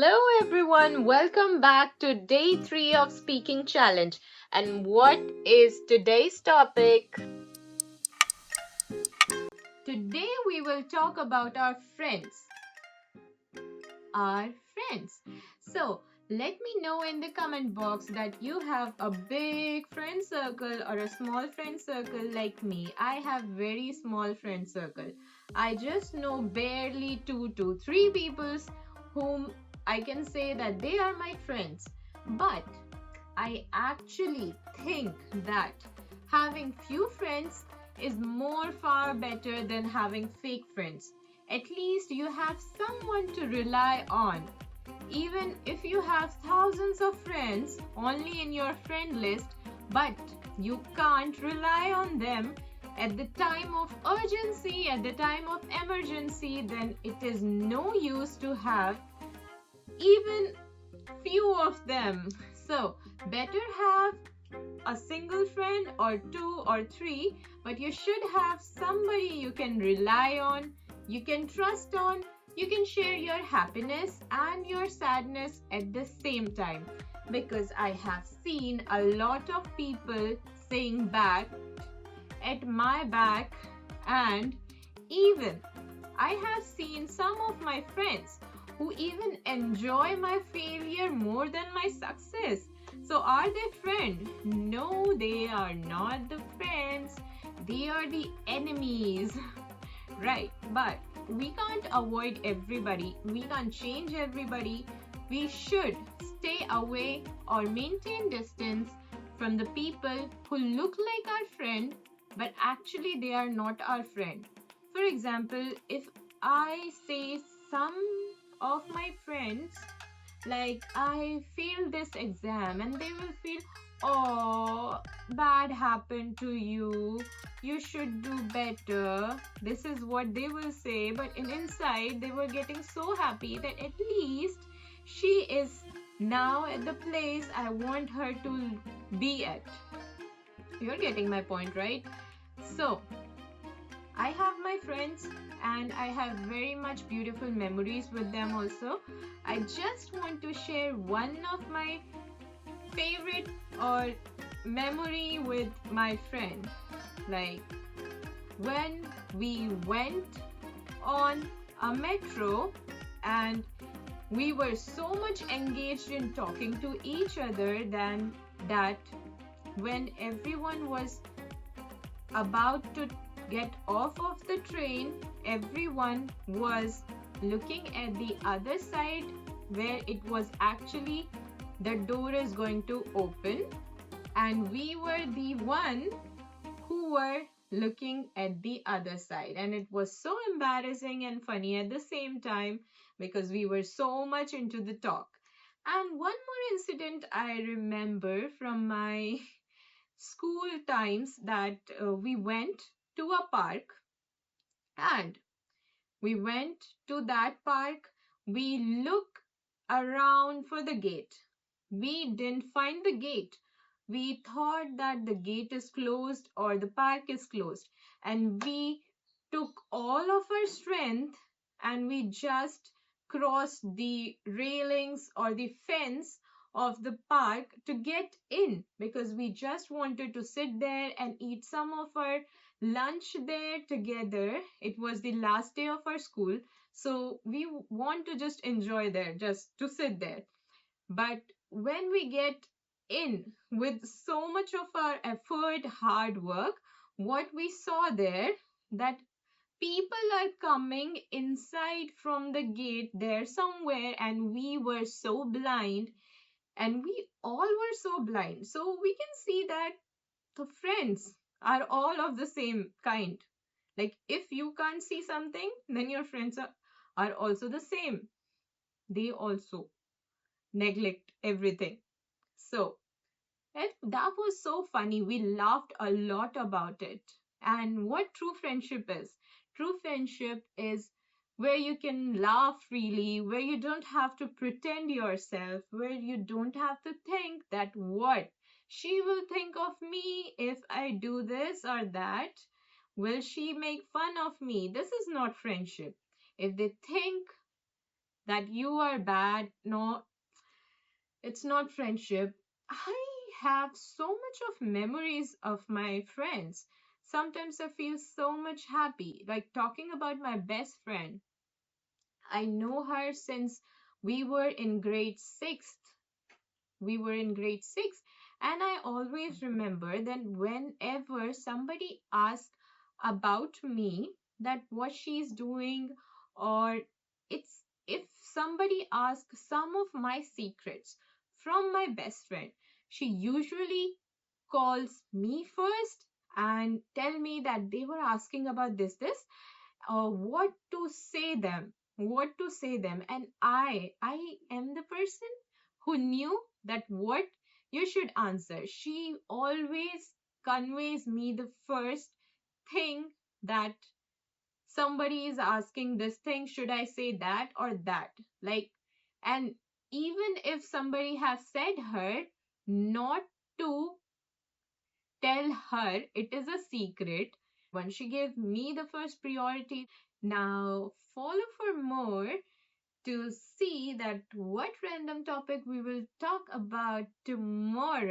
Hello everyone, welcome back to day 3 of speaking challenge. And what is today's topic? Today we will talk about our friends. Our friends. So, let me know in the comment box that you have a big friend circle or a small friend circle like me. I have very small friend circle. I just know barely 2 to 3 people whom I can say that they are my friends. But I actually think that having few friends is more far better than having fake friends. At least you have someone to rely on. Even if you have thousands of friends only in your friend list, but you can't rely on them at the time of urgency, at the time of emergency, then it is no use to have even few of them. So, better have a single friend or 2 or 3, but you should have somebody you can rely on, you can trust on, you can share your happiness and your sadness at the same time. Because I have seen a lot of people saying back at my back, and even I have seen some of my friends who even enjoy my failure more than my success. So, are they friends? No, they are not the friends. They are the enemies. Right, but we can't avoid everybody. We can't change everybody. We should stay away or maintain distance from the people who look like our friend, but actually they are not our friend. For example, if I say some of my friends, like I failed this exam, and they will feel, oh, bad happened to you, you should do better. This is what they will say, but inside they were getting so happy that at least she is now at the place I want her to be at. You're getting my point, right? So, I have my friends and I have very much beautiful memories with them also. I just want to share one of my favorite or memory with my friend. Like when we went on a metro and we were so much engaged in talking to each other than that when everyone was about to get off of the train, everyone was looking at the other side where it was actually the door is going to open, and we were the one who were looking at the other side, and it was so embarrassing and funny at the same time because we were so much into the talk. And one more incident I remember from my school times that we went to a park, and we went to that park. We looked around for the gate. We didn't find the gate. We thought that the gate is closed or the park is closed. And we took all of our strength and we just crossed the railings or the fence of the park to get in because we just wanted to sit there and eat some of our lunch there together. It was the last day of our school, so we want to just enjoy there, just to sit there. But when we get in with so much of our effort, hard work, what we saw there, that people are coming inside from the gate there somewhere, and we were so blind, and we all were so blind. So we can see that the friends are all of the same kind. Like if you can't see something, then your friends are also the same. They also neglect everything. So that was so funny. We laughed a lot about it. And what true friendship is? True friendship is where you can laugh freely, where you don't have to pretend yourself, where you don't have to think that what she will think of me if I do this or that. Will she make fun of me? This is not friendship. If they think that you are bad. No, it's not friendship. I have so much of memories of my friends. Sometimes I feel so much happy. Like talking about my best friend. I know her since we were in grade 6th. We were in grade 6, and I always remember that whenever somebody asks about me, that what she's doing, or it's if somebody asks some of my secrets from my best friend, she usually calls me first and tell me that they were asking about this, what to say them, and I am the person who knew that what you should answer. She always conveys me the first thing, that somebody is asking this thing, should I say that or that, like. And even if somebody has said her not to tell her, it is a secret, one, she gave me the first priority. Now follow for more to see that what random topic we will talk about tomorrow.